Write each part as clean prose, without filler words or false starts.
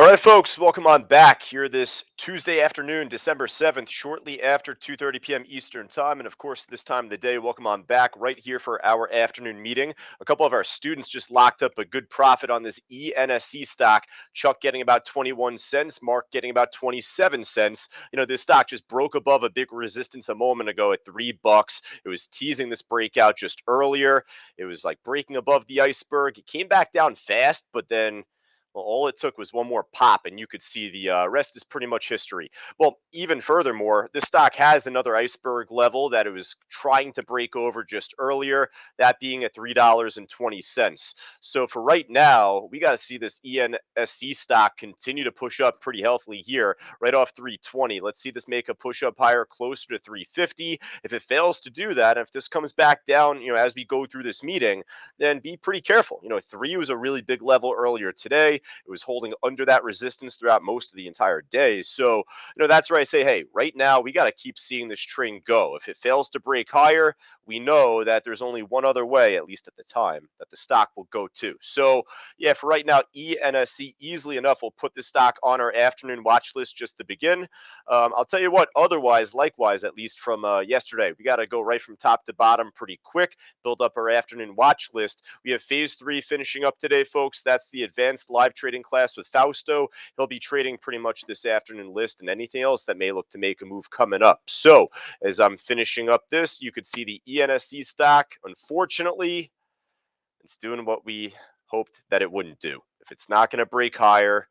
All right, folks, welcome on back here this Tuesday afternoon, December 7th, shortly after 2:30 p.m. Eastern Time. And of course, this time of the day, welcome on back right here for our afternoon meeting. A couple of our students just locked up a good profit on this ENSC stock. Chuck getting about 21 cents, Mark getting about 27 cents. This stock just broke above a big resistance a moment ago at $3. It was teasing this breakout just earlier. It was like breaking above the iceberg. It came back down fast, but then well, all it took was one more pop, and you could see the rest is pretty much history. Well, even furthermore, this stock has another iceberg level that it was trying to break over just earlier, that being at $3.20. So for right now, we got to see this ENSC stock continue to push up pretty healthily here, right off 320. Let's see this make a push up higher closer to 350. If it fails to do that, if this comes back down, as we go through this meeting, then be pretty careful. Three was a really big level earlier today. It was holding under that resistance throughout most of the entire day. So, that's where I say, hey, right now we got to keep seeing this train go. If it fails to break higher, we know that there's only one other way, at least at the time, that the stock will go to. So, yeah, for right now, ENSC easily enough will put the stock on our afternoon watch list just to begin. I'll tell you what, otherwise, likewise, at least from yesterday, we got to go right from top to bottom pretty quick, build up our afternoon watch list. We have phase three finishing up today, folks. That's the advanced live trading class with Fausto. He'll be trading pretty much this afternoon list and anything else that may look to make a move coming up. So as I'm finishing up this, you could see the ENSC stock. Unfortunately, it's doing what we hoped that it wouldn't do. If it's not going to break higher,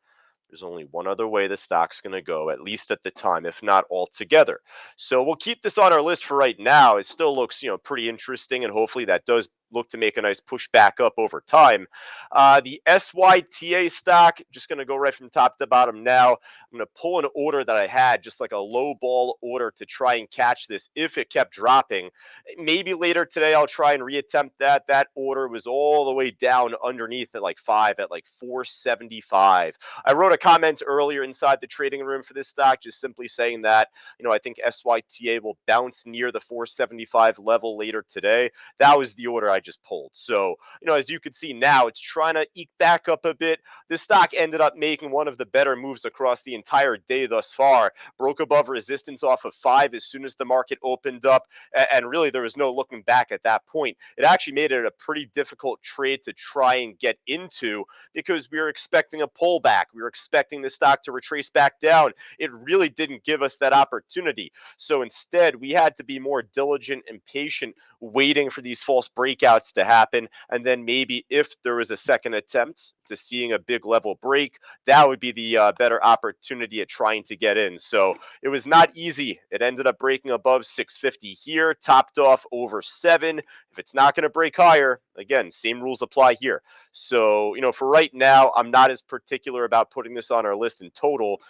there's only one other way the stock's going to go, at least at the time, if not altogether. So we'll keep this on our list for right now. It still looks, pretty interesting, and hopefully that does look to make a nice push back up over time. The SYTA stock, just going to go right from top to bottom now. I'm going to pull an order that I had, just like a low ball order to try and catch this if it kept dropping. Maybe later today I'll try and reattempt that. That order was all the way down underneath at like 475. I wrote a comment earlier inside the trading room for this stock, just simply saying that, I think SYTA will bounce near the 475 level later today. That was the order I just pulled. So, as you can see now, it's trying to eke back up a bit. This stock ended up making one of the better moves across the entire day thus far. Broke above resistance off of 5 as soon as the market opened up. And really, there was no looking back at that point. It actually made it a pretty difficult trade to try and get into because we were expecting a pullback. We were expecting the stock to retrace back down. It really didn't give us that opportunity. So instead, we had to be more diligent and patient, waiting for these false breakouts to happen. And then maybe if there was a second attempt to seeing a big level break, that would be the better opportunity at trying to get in. So it was not easy. It ended up breaking above 650 here, topped off over 7. If it's not going to break higher, again, same rules apply here. So, for right now, I'm not as particular about putting this on our list in total.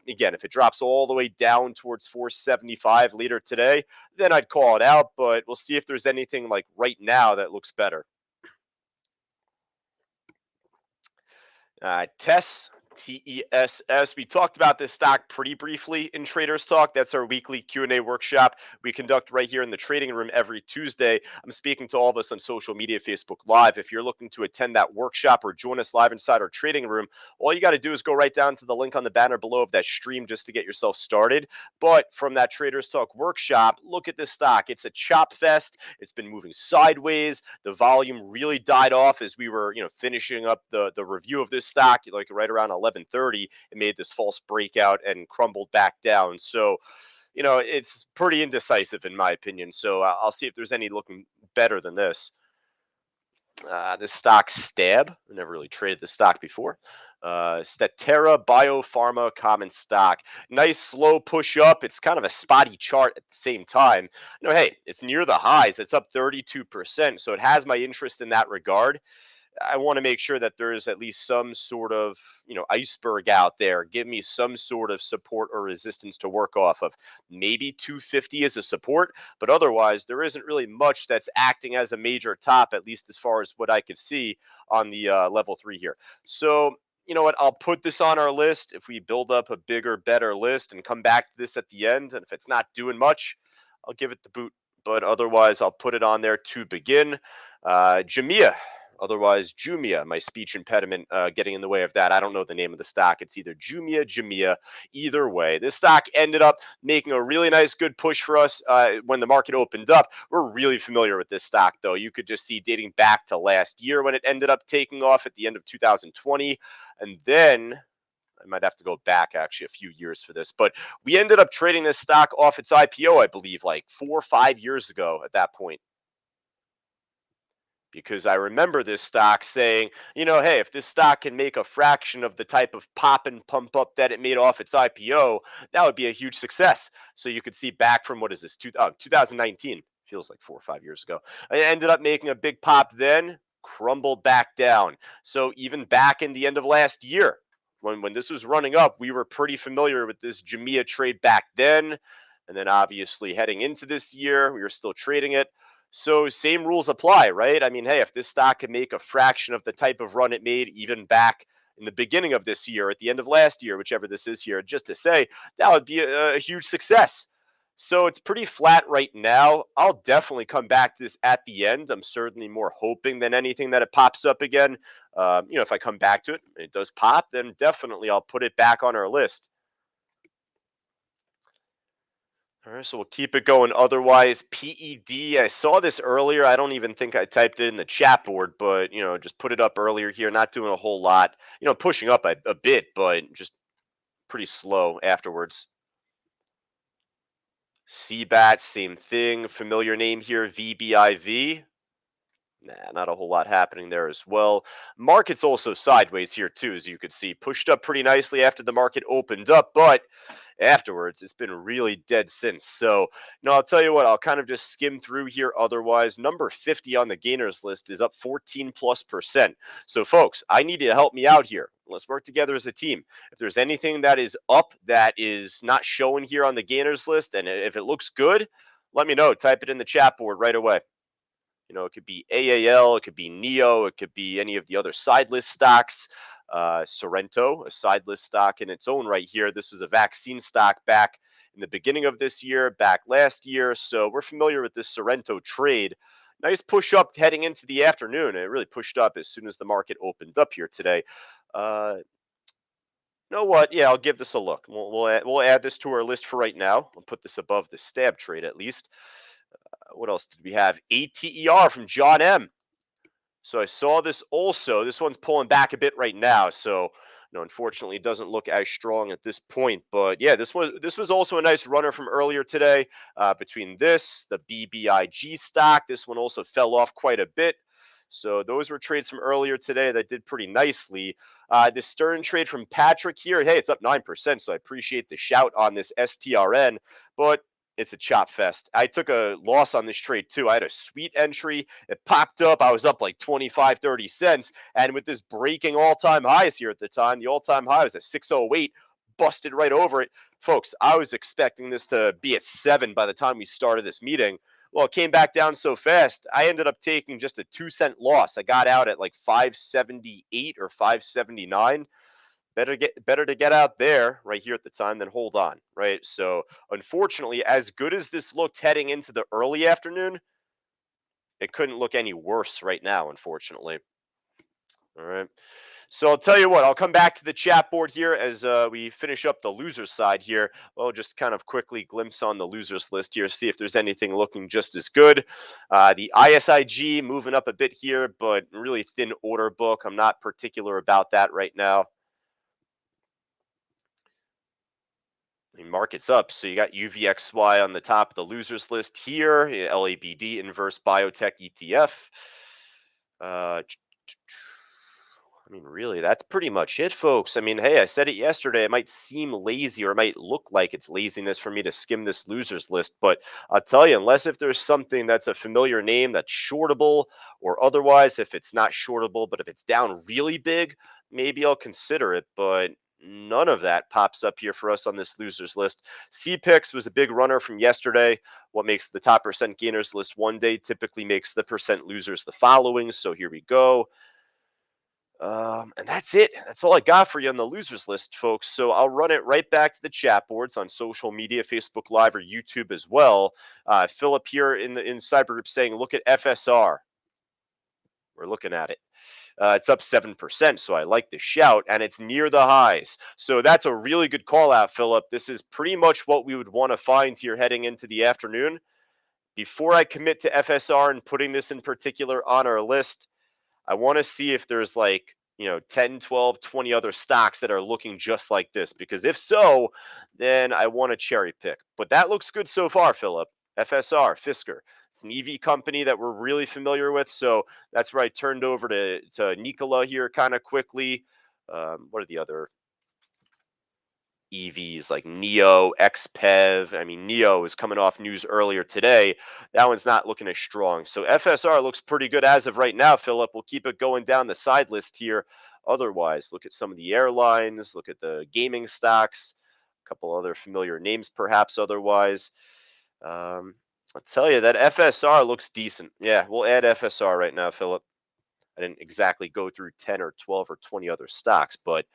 Again, if it drops all the way down towards 475 later today, then I'd call it out, but we'll see if there's anything like right now that looks better. TESS, TESS. We talked about this stock pretty briefly in Traders Talk. That's our weekly Q&A workshop we conduct right here in the trading room every Tuesday. I'm speaking to all of us on social media, Facebook Live. If you're looking to attend that workshop or join us live inside our trading room, all you got to do is go right down to the link on the banner below of that stream just to get yourself started. But from that Traders Talk workshop, look at this stock. It's a chop fest. It's been moving sideways. The volume really died off as we were, finishing up the review of this stock, like right around 11:30. It made this false breakout and crumbled back down. So, it's pretty indecisive in my opinion. So I'll see if there's any looking better than this. This stock Stab. I never really traded this stock before. Statera Biopharma common stock. Nice slow push up. It's kind of a spotty chart at the same time. Hey, it's near the highs. It's up 32%. So it has my interest in that regard. I want to make sure that there is at least some sort of, iceberg out there. Give me some sort of support or resistance to work off of. Maybe 250 is a support, but otherwise there isn't really much that's acting as a major top, at least as far as what I could see on the level 3 here. So, you know what? I'll put this on our list. If we build up a bigger, better list and come back to this at the end, and if it's not doing much, I'll give it the boot. But otherwise, I'll put it on there to begin. Jamia, Otherwise, Jumia, my speech impediment getting in the way of that. I don't know the name of the stock. It's either Jumia. Either way, this stock ended up making a really nice, good push for us when the market opened up. We're really familiar with this stock, though. You could just see dating back to last year when it ended up taking off at the end of 2020. And then I might have to go back actually a few years for this, but we ended up trading this stock off its IPO, I believe, like 4 or 5 years ago at that point. Because I remember this stock saying, hey, if this stock can make a fraction of the type of pop and pump up that it made off its IPO, that would be a huge success. So you could see back from what is this, 2019, feels like 4 or 5 years ago. I ended up making a big pop then, crumbled back down. So even back in the end of last year, when this was running up, we were pretty familiar with this Jumia trade back then. And then obviously heading into this year, we were still trading it. So same rules apply, right? I mean, hey, if this stock can make a fraction of the type of run it made even back in the beginning of this year, at the end of last year, whichever this is here, just to say, that would be a huge success. So it's pretty flat right now. I'll definitely come back to this at the end. I'm certainly more hoping than anything that it pops up again. If I come back to it, and it does pop, then definitely I'll put it back on our list. All right, so we'll keep it going. Otherwise, PED, I saw this earlier. I don't even think I typed it in the chat board, but just put it up earlier here. Not doing a whole lot. Pushing up a bit, but just pretty slow afterwards. CBAT, same thing. Familiar name here, VBIV. Nah, not a whole lot happening there as well. Market's also sideways here too, as you could see. Pushed up pretty nicely after the market opened up, but afterwards it's been really dead since. So I'll tell you what, I'll kind of just skim through here. Otherwise, number 50 on the gainers list is up 14+%. So folks, I need you to help me out here. Let's work together as a team. If there's anything that is up that is not showing here on the gainers list, and if it looks good, let me know. Type it in the chat board right away. It could be AAL, it could be NEO, it could be any of the other side list stocks. Sorrento, a side list stock in its own right here. This is a vaccine stock back in the beginning of this year, back last year. So we're familiar with this Sorrento trade. Nice push up heading into the afternoon. It really pushed up as soon as the market opened up here today. You know what? Yeah, I'll give this a look. We'll add this to our list for right now. We'll put this above the stab trade at least. What else did we have? ATER from John M. So I saw this also. This one's pulling back a bit right now. So, unfortunately, it doesn't look as strong at this point. But yeah, this was also a nice runner from earlier today. Between this, the BBIG stock, this one also fell off quite a bit. So those were trades from earlier today that did pretty nicely. The Stern trade from Patrick here, hey, it's up 9%. So I appreciate the shout on this STRN. But it's a chop fest. I took a loss on this trade too. I had a sweet entry. It popped up. I was up like 25, 30 cents. And with this breaking all-time highs here at the time, the all-time high was at 608, busted right over it. Folks, I was expecting this to be at 7 by the time we started this meeting. Well, it came back down so fast. I ended up taking just a 2-cent loss. I got out at like 578 or 579. Better to get out there right here at the time than hold on, right? So unfortunately, as good as this looked heading into the early afternoon, it couldn't look any worse right now, unfortunately. All right. So I'll tell you what, I'll come back to the chat board here as we finish up the losers side here. Well, just kind of quickly glimpse on the losers list here, see if there's anything looking just as good. The ISIG moving up a bit here, but really thin order book. I'm not particular about that right now. Market's up. So you got UVXY on the top of the losers list here, LABD inverse biotech ETF. Really, that's pretty much it, folks. Hey, I said it yesterday. It might seem lazy or it might look like it's laziness for me to skim this losers list, but I'll tell you, unless if there's something that's a familiar name that's shortable or otherwise, if it's not shortable, but if it's down really big, maybe I'll consider it. But none of that pops up here for us on this losers list. CPIX was a big runner from yesterday. What makes the top percent gainers list one day typically makes the percent losers the following. So here we go. And that's it. That's all I got for you on the losers list, folks. So I'll run it right back to the chat boards on social media, Facebook Live or YouTube as well. Philip here in Cyber Group saying, look at FSR. We're looking at it. It's up 7%, so I like the shout, and it's near the highs. So that's a really good call out, Philip. This is pretty much what we would want to find here heading into the afternoon. Before I commit to FSR and putting this in particular on our list, I want to see if there's like, 10, 12, 20 other stocks that are looking just like this. Because if so, then I want to cherry pick. But that looks good so far, Philip. FSR, Fisker. It's an EV company that we're really familiar with. So that's where I turned over to Nikola here kind of quickly. What are the other EVs like Neo, XPEV? I mean, Neo is coming off news earlier today. That one's not looking as strong. So FSR looks pretty good as of right now, Philip. We'll keep it going down the side list here. Otherwise, look at some of the airlines, look at the gaming stocks, a couple other familiar names perhaps otherwise. I'll tell you that FSR looks decent. Yeah, we'll add FSR right now, Philip. I didn't exactly go through 10 or 12 or 20 other stocks, but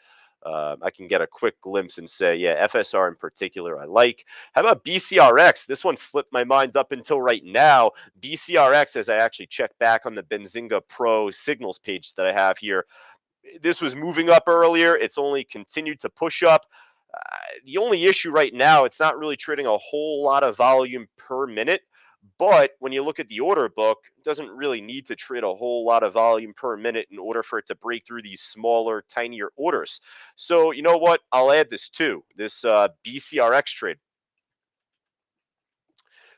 I can get a quick glimpse and say, yeah, FSR in particular, I like. How about BCRX? This one slipped my mind up until right now. BCRX, as I actually check back on the Benzinga Pro signals page that I have here, this was moving up earlier. It's only continued to push up. Uh, the only issue right now, it's not really trading a whole lot of volume per minute. But when you look at the order book, it doesn't really need to trade a whole lot of volume per minute in order for it to break through these smaller, tinier orders. So, you know what? I'll add this too, this BCRX trade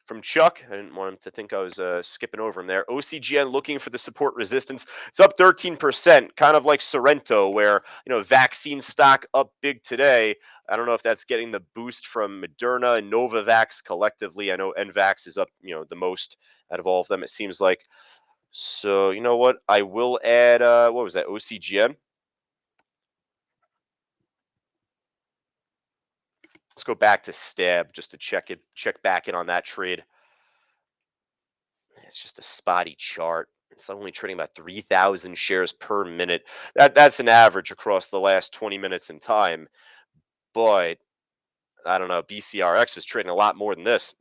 from Chuck. I didn't want him to think I was skipping over him there. OCGN looking for the support resistance. It's up 13%, kind of like Sorrento, where, vaccine stock up big today. I don't know if that's getting the boost from Moderna and Novavax collectively. I know NVAX is up, the most out of all of them, it seems like. So, you know what? I will add, what was that, OCGN? Let's go back to Stab just to check back in on that trade. It's just a spotty chart. It's only trading about 3,000 shares per minute. That's an average across the last 20 minutes in time. But I don't know, BCRX was trading a lot more than this.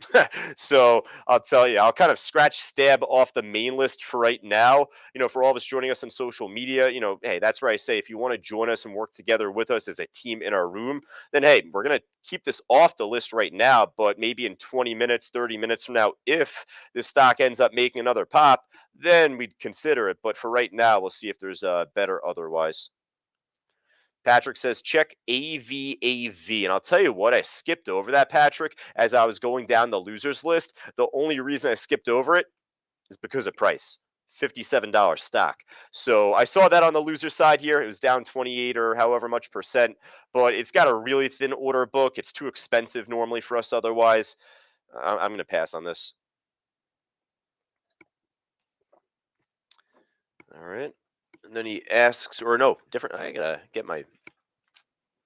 So I'll tell you, I'll kind of scratch Stab off the main list for right now. For all of us joining us on social media, hey, that's where I say if you want to join us and work together with us as a team in our room, then hey, we're going to keep this off the list right now. But maybe in 20 minutes, 30 minutes from now, if this stock ends up making another pop, then we'd consider it. But for right now, we'll see if there's a better otherwise. Patrick says, check AVAV. And I'll tell you what, I skipped over that, Patrick, as I was going down the losers list. The only reason I skipped over it is because of price. $57 stock. So I saw that on the loser side here. It was down 28 or however much percent, but it's got a really thin order book. It's too expensive normally for us otherwise. I'm going to pass on this. All right. And then he asks, or no, different. I got to get my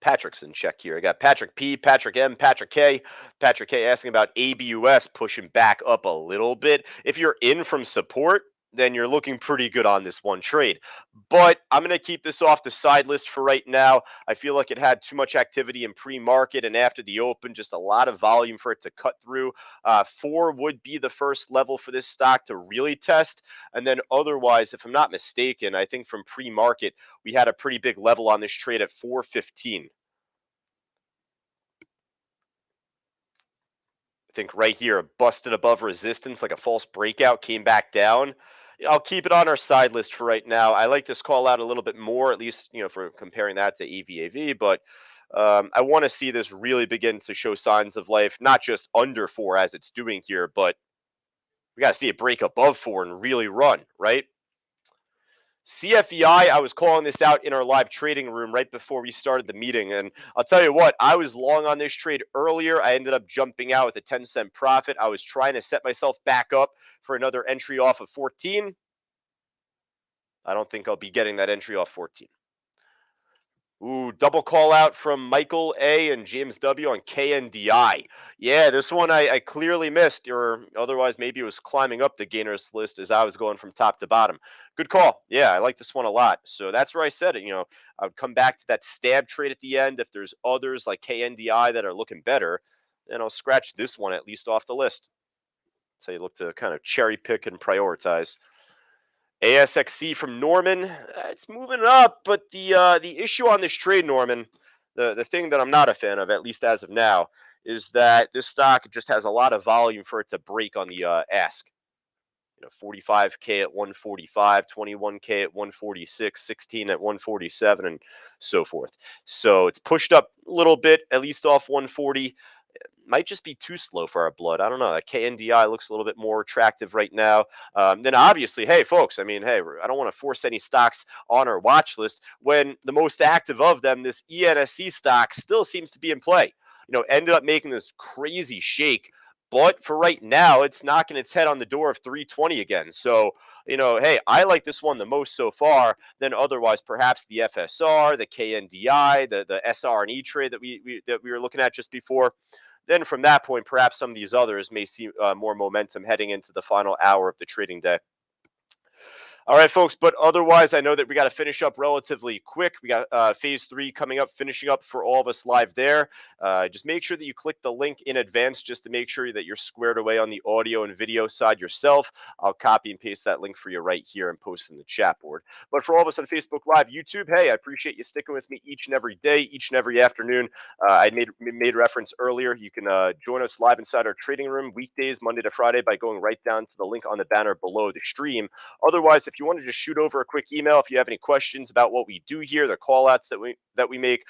Patrick's in check here. I got Patrick P, Patrick M, Patrick K. Patrick K asking about ABUS pushing back up a little bit. If you're in from support, then you're looking pretty good on this one trade. But I'm going to keep this off the side list for right now. I feel like it had too much activity in pre-market and after the open, just a lot of volume for it to cut through. 4 would be the first level for this stock to really test. And then otherwise, if I'm not mistaken, I think from pre-market, we had a pretty big level on this trade at 415. I think right here, busted above resistance like a false breakout, came back down. I'll keep it on our side list for right now. I like this call out a little bit more, at least for comparing that to EVAV, but I want to see this really begin to show signs of life, not just under 4 as it's doing here, but we got to see it break above 4 and really run, right? CFEI, I was calling this out in our live trading room right before we started the meeting. And I'll tell you what, I was long on this trade earlier. I ended up jumping out with a 10-cent profit. I was trying to set myself back up for another entry off of 14. I don't think I'll be getting that entry off 14. Ooh, double call out from Michael A and James W on KNDI. Yeah, this one I clearly missed, or otherwise maybe it was climbing up the gainers list as I was going from top to bottom. Good call. Yeah, I like this one a lot. So that's where I said it. I would come back to that stab trade at the end. If there's others like KNDI that are looking better, then I'll scratch this one at least off the list. So you look to kind of cherry pick and prioritize. ASXC from Norman, it's moving up, but the issue on this trade, Norman, the thing that I'm not a fan of, at least as of now, is that this stock just has a lot of volume for it to break on the ask. 45K at 145, 21K at 146, 16 at 147, and so forth. So it's pushed up a little bit, at least off 140. Might just be too slow for our blood. I don't know. That KNDI looks a little bit more attractive right now. Then obviously, hey, folks, I mean, hey, I don't want to force any stocks on our watch list when the most active of them, this ENSC stock, still seems to be in play. Ended up making this crazy shake, but for right now, it's knocking its head on the door of 320 again. So, hey, I like this one the most so far. Then otherwise, perhaps the FSR, the KNDI, the SR&E trade that we were looking at just before. Then from that point, perhaps some of these others may see more momentum heading into the final hour of the trading day. All right, folks. But otherwise, I know that we got to finish up relatively quick. We got phase 3 coming up, finishing up for all of us live there. Just make sure that you click the link in advance just to make sure that you're squared away on the audio and video side yourself. I'll copy and paste that link for you right here and post in the chat board. But for all of us on Facebook Live, YouTube, hey, I appreciate you sticking with me each and every day, each and every afternoon. I made reference earlier. You can join us live inside our trading room weekdays, Monday to Friday, by going right down to the link on the banner below the stream. Otherwise, if you want to just shoot over a quick email, if you have any questions about what we do here, the call outs that we make,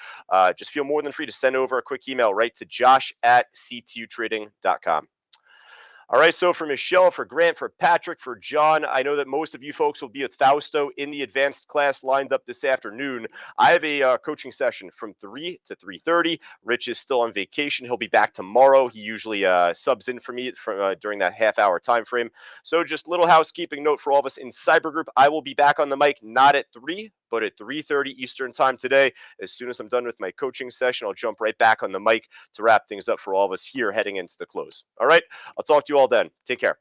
just feel more than free to send over a quick email right to josh@ctutrading.com. All right, so for Michelle, for Grant, for Patrick, for John, I know that most of you folks will be with Fausto in the advanced class lined up this afternoon. I have a coaching session from 3 to 3:30. Rich is still on vacation. He'll be back tomorrow. He usually subs in for me during that half-hour time frame. So just little housekeeping note for all of us in Cyber Group. I will be back on the mic not at 3, but at 3:30 Eastern time today. As soon as I'm done with my coaching session, I'll jump right back on the mic to wrap things up for all of us here heading into the close. All right. I'll talk to you all then. Take care.